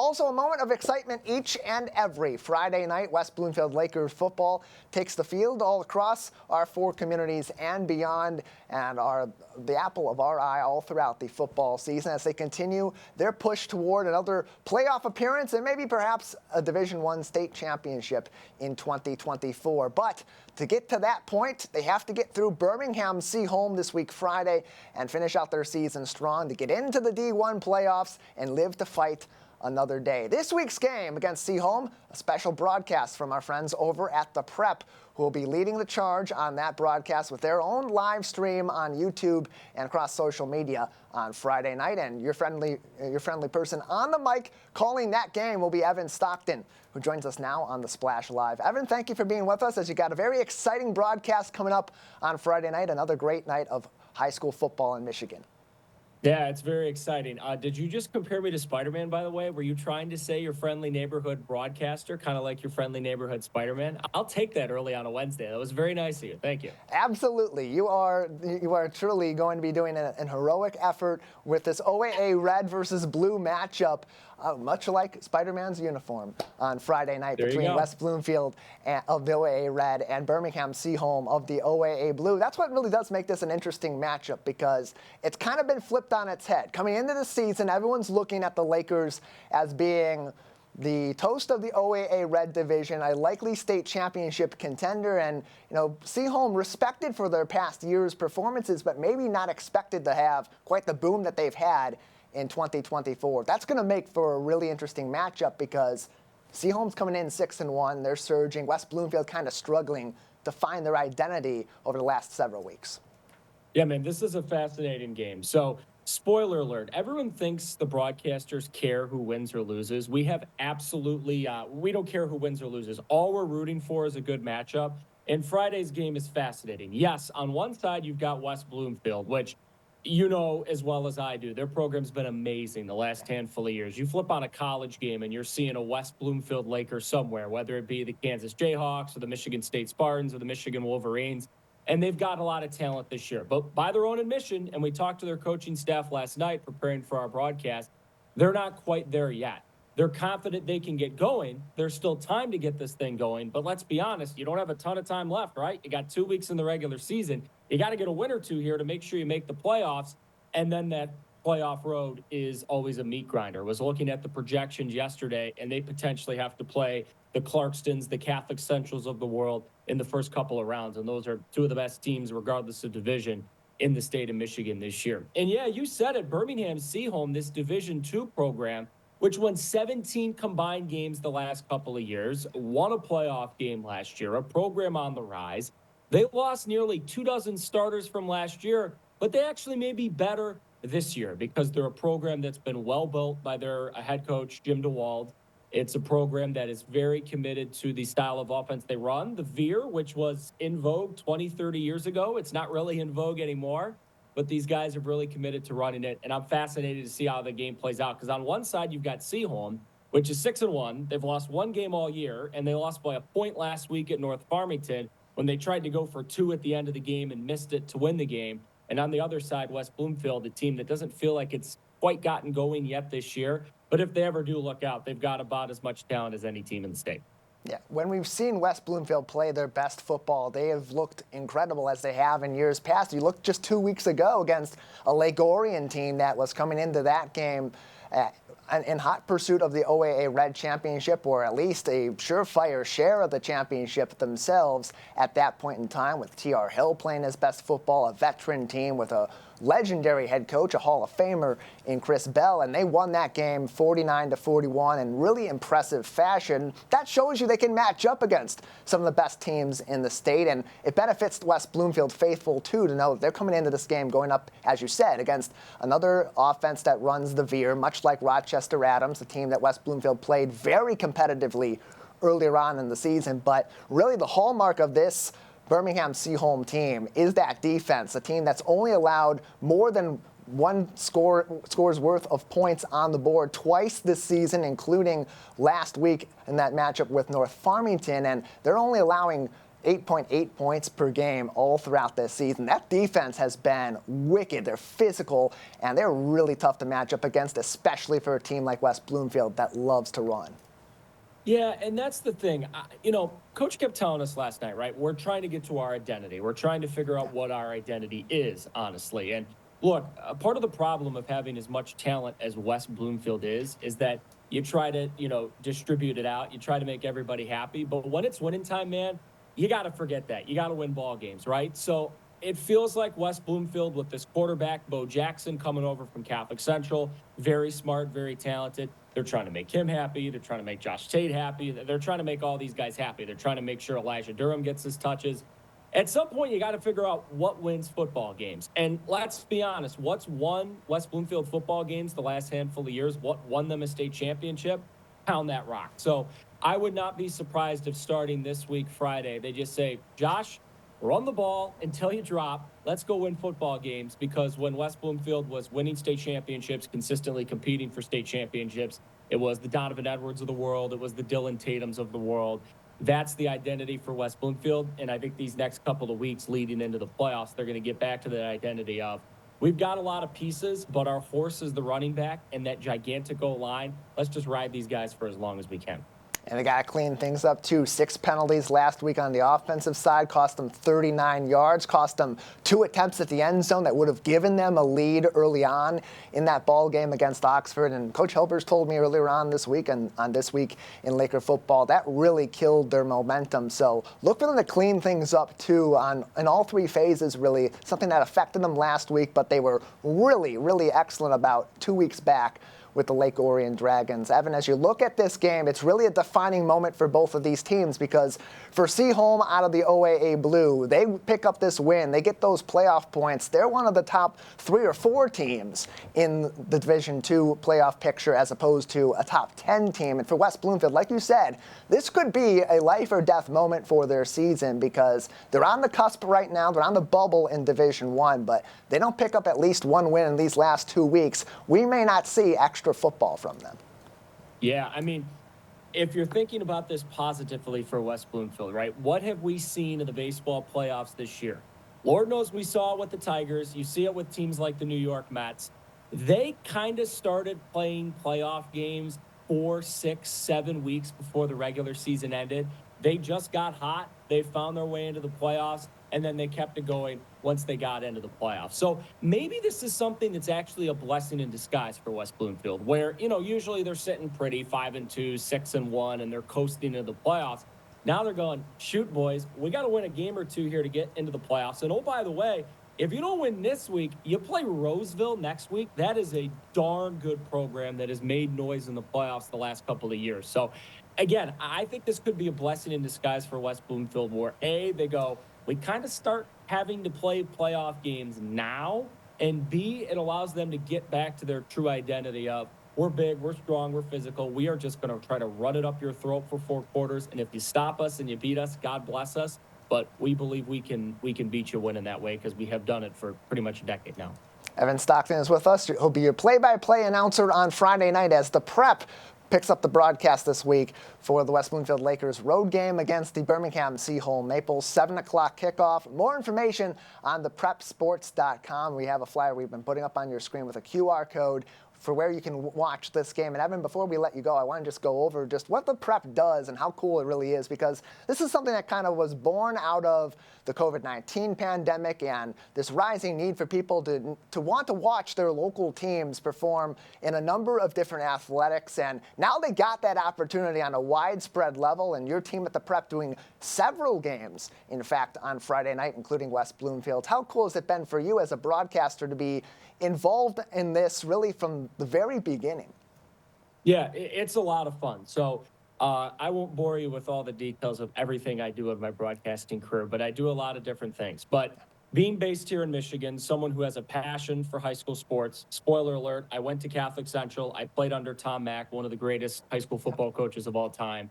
also a moment of excitement each and every Friday night. West Bloomfield Lakers football takes the field all across our 4 communities and beyond, and are the apple of our eye all throughout the football season as they continue their push toward another playoff appearance and maybe perhaps a Division I state championship in 2024. But to get to that point, they have to get through Birmingham Seaholm this week Friday and finish out their season strong to get into the D1 playoffs and live to fight another day. This week's game against Seaholm, a special broadcast from our friends over at the PreP, who will be leading the charge on that broadcast with their own live stream on YouTube and across social media on Friday night. And your friendly person on the mic calling that game will be Evan Stockton, who joins us now on the Splash Live. Evan, thank you for being with us as you got a very exciting broadcast coming up on Friday night, another great night of high school football in Michigan. Yeah, it's very exciting. Did you just compare me to Spider-Man, by the way? Were you trying to say your friendly neighborhood broadcaster, kind of like your friendly neighborhood Spider-Man? I'll take that early on a Wednesday. That was very nice of you. Thank you. Absolutely. You are truly going to be doing an heroic effort with this OAA red versus blue matchup, much like Spider-Man's uniform on Friday night between West Bloomfield of the OAA red and Birmingham Seaholm of the OAA blue. That's what really does make this an interesting matchup, because it's kind of been flipped on its head. Coming into the season, everyone's looking at the Lakers as being the toast of the OAA red division, a likely state championship contender, and Seaholm respected for their past year's performances, but maybe not expected to have quite the boom that they've had in 2024. That's going to make for a really interesting matchup, because Seaholm's coming in 6-1. They're surging. West Bloomfield kind of struggling to find their identity over the last several weeks. Yeah, man, this is a fascinating game. So, spoiler alert, everyone thinks the broadcasters care who wins or loses. We have absolutely, we don't care who wins or loses. All we're rooting for is a good matchup. And Friday's game is fascinating. Yes, on one side, you've got West Bloomfield, which you know as well as I do. Their program's been amazing the last handful of years. You flip on a college game and you're seeing a West Bloomfield Lakers somewhere, whether it be the Kansas Jayhawks or the Michigan State Spartans or the Michigan Wolverines. And they've got a lot of talent this year. But by their own admission, and we talked to their coaching staff last night preparing for our broadcast, they're not quite there yet. They're confident they can get going. There's still time to get this thing going. But let's be honest, you don't have a ton of time left, right? You got 2 weeks in the regular season. You got to get a win or two here to make sure you make the playoffs. And then that playoff road is always a meat grinder. I was looking at the projections yesterday, and they potentially have to play the Clarkstons, the Catholic Centrals of the world in the first couple of rounds. And those are 2 of the best teams, regardless of division, in the state of Michigan this year. And yeah, you said it, Birmingham Seaholm, this Division II program, which won 17 combined games the last couple of years, won a playoff game last year, a program on the rise. They lost nearly 24 starters from last year, but they actually may be better this year because they're a program that's been well built by their head coach, Jim DeWald. It's a program that is very committed to the style of offense they run, the veer, which was in vogue 20, 30 years ago. It's not really in vogue anymore, but these guys have really committed to running it, and I'm fascinated to see how the game plays out, because on one side, you've got Seaholm, which is 6-1. They've lost 1 game all year, and they lost by a point last week at North Farmington when they tried to go for 2 at the end of the game and missed it to win the game. And on the other side, West Bloomfield, a team that doesn't feel like it's quite gotten going yet this year. But if they ever do look out, they've got about as much talent as any team in the state. Yeah, when we've seen West Bloomfield play their best football, they have looked incredible as they have in years past. You looked just 2 weeks ago against a Lake Orion team that was coming into that game in hot pursuit of the OAA Red Championship, or at least a surefire share of the championship themselves at that point in time, with T.R. Hill playing his best football, a veteran team with a legendary head coach, a Hall of Famer in Chris Bell, and they won that game 49-41 in really impressive fashion. That shows you they can match up against some of the best teams in the state, and it benefits the West Bloomfield faithful, too, to know that they're coming into this game going up, as you said, against another offense that runs the veer, much like Rochester Adams, the team that West Bloomfield played very competitively earlier on in the season. But really the hallmark of this Birmingham Seaholm team is that defense, a team that's only allowed more than 1 score's worth of points on the board twice this season, including last week in that matchup with North Farmington, and they're only allowing 8.8 points per game all throughout this season. That defense has been wicked. They're physical, and they're really tough to match up against, especially for a team like West Bloomfield that loves to run. Yeah, and that's the thing. Coach kept telling us last night, right? We're trying to get to our identity. We're trying to figure out what our identity is, honestly. And look, a part of the problem of having as much talent as West Bloomfield is that you try to, distribute it out. You try to make everybody happy. But when it's winning time, man, you got to forget that. You got to win ball games, right? So it feels like West Bloomfield with this quarterback, Bo Jackson, coming over from Catholic Central, very smart, very talented. They're trying to make him happy. They're trying to make Josh Tate happy. They're trying to make all these guys happy. They're trying to make sure Elijah Durham gets his touches. At some point, you got to figure out what wins football games. And let's be honest, what's won West Bloomfield football games the last handful of years? What won them a state championship? Pound that rock. So I would not be surprised if starting this week, Friday, they just say, Josh, run the ball until you drop. Let's go win football games, because when West Bloomfield was winning state championships, consistently competing for state championships, it was the Donovan Edwards of the world. It was the Dylan Tatums of the world. That's the identity for West Bloomfield. And I think these next couple of weeks leading into the playoffs, they're going to get back to that identity of, we've got a lot of pieces, but our horse is the running back and that gigantic O-line. Let's just ride these guys for as long as we can. And they got to clean things up, too. 6 penalties last week on the offensive side, cost them 39 yards, cost them 2 attempts at the end zone that would have given them a lead early on in that ball game against Oxford. And Coach Hilbers told me earlier on this week, and on This Week in Laker football, that really killed their momentum. So look for them to clean things up, too, in all 3 phases, really. Something that affected them last week, but they were really, really excellent about 2 weeks back with the Lake Orion Dragons. Evan, as you look at this game, it's really a defining moment for both of these teams, because for Seaholm out of the OAA Blue, they pick up this win. They get those playoff points. They're one of the top 3 or 4 teams in the Division II playoff picture, as opposed to a top 10 team. And for West Bloomfield, like you said, this could be a life or death moment for their season, because they're on the cusp right now. They're on the bubble in Division I, but they don't pick up at least 1 win in these last 2 weeks. We may not see extra football from them. Yeah, I mean, if you're thinking about this positively for West Bloomfield, right, what have we seen in the baseball playoffs this year? Lord knows we saw it with the Tigers. You see it with teams like the New York Mets. They kind of started playing playoff games 4, 6, 7 weeks before the regular season ended. They just got hot. They found their way into the playoffs, and then they kept it going once they got into the playoffs. So maybe this is something that's actually a blessing in disguise for West Bloomfield, where, usually they're sitting pretty 5-2, 6-1, and they're coasting into the playoffs. Now they're going, shoot, boys, we got to win a game or 2 here to get into the playoffs. And, oh, by the way, if you don't win this week, you play Roseville next week. That is a darn good program that has made noise in the playoffs the last couple of years. So, again, I think this could be a blessing in disguise for West Bloomfield, where, A, they go, we kind of start having to play playoff games now, and B, it allows them to get back to their true identity of, we're big, we're strong, we're physical. We are just going to try to run it up your throat for 4 quarters, and if you stop us and you beat us, God bless us. But we believe we can beat you winning that way, because we have done it for pretty much a decade now. Evan Stockton is with us. He'll be your play-by-play announcer on Friday night as the PreP picks up the broadcast this week for the West Bloomfield Lakers road game against the Birmingham Seaholm Maples. 7 o'clock kickoff. More information on the prepsports.com. We have a flyer we've been putting up on your screen with a QR code for where you can watch this game. And Evan, before we let you go, I want to just go over just what the PreP does and how cool it really is, because this is something that kind of was born out of the COVID-19 pandemic and this rising need for people to want to watch their local teams perform in a number of different athletics. And now they got that opportunity on a widespread level, and your team at the PreP doing several games, in fact, on Friday night, including West Bloomfield. How cool has it been for you as a broadcaster to be involved in this really from the very beginning? Yeah, it's a lot of fun. So I won't bore you with all the details of everything I do in my broadcasting career, but I do a lot of different things. But being based here in Michigan, someone who has a passion for high school sports, spoiler alert, I went to Catholic Central. I played under Tom Mack, one of the greatest high school football coaches of all time.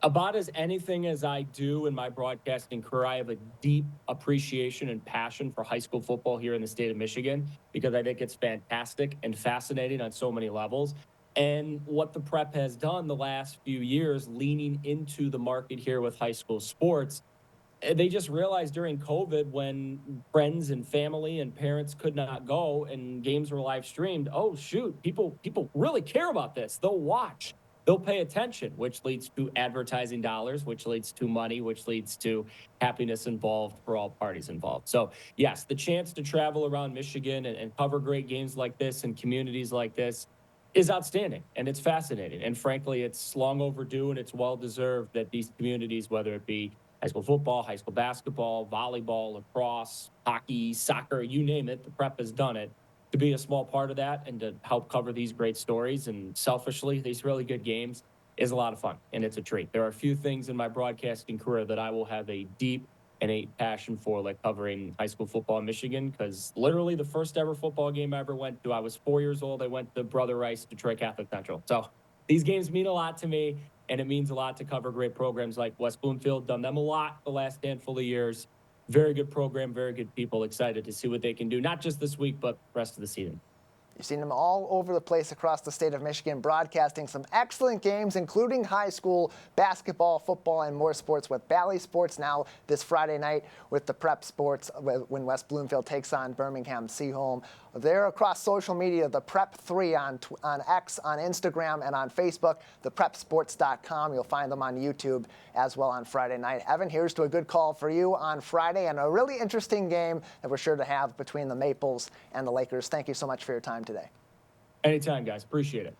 About as anything as I do in my broadcasting career, I have a deep appreciation and passion for high school football here in the state of Michigan, because I think it's fantastic and fascinating on so many levels. And what the PreP has done the last few years, leaning into the market here with high school sports, they just realized during COVID, when friends and family and parents could not go and games were live streamed, oh shoot, people really care about this. They'll watch, they'll pay attention, which leads to advertising dollars, which leads to money, which leads to happiness involved for all parties involved. So yes, the chance to travel around Michigan and cover great games like this and communities like this is outstanding, and it's fascinating. And frankly, it's long overdue, and it's well deserved that these communities, whether it be high school football, high school basketball, volleyball, lacrosse, hockey, soccer, you name it, the prep has done it, to be a small part of that and to help cover these great stories and selfishly these really good games is a lot of fun, and it's a treat. There are a few things in my broadcasting career that I will have a deep innate passion for, like covering high school football in Michigan, because literally the first ever football game I ever went to, I was 4 years old. I went to Brother Rice, Detroit Catholic Central. So these games mean a lot to me, and it means a lot to cover great programs like West Bloomfield. Done them a lot the last handful of years. Very good program, very good people. Excited to see what they can do, not just this week, but the rest of the season. You've seen them all over the place across the state of Michigan, broadcasting some excellent games, including high school basketball, football, and more sports with Bally Sports now this Friday night with the Prep Sports when West Bloomfield takes on Birmingham Seaholm. They're across social media, the Prep 3 on X, on Instagram, and on Facebook, theprepsports.com. You'll find them on YouTube as well on Friday night. Evan, here's to a good call for you on Friday and a really interesting game that we're sure to have between the Maples and the Lakers. Thank you so much for your time today. Anytime, guys. Appreciate it.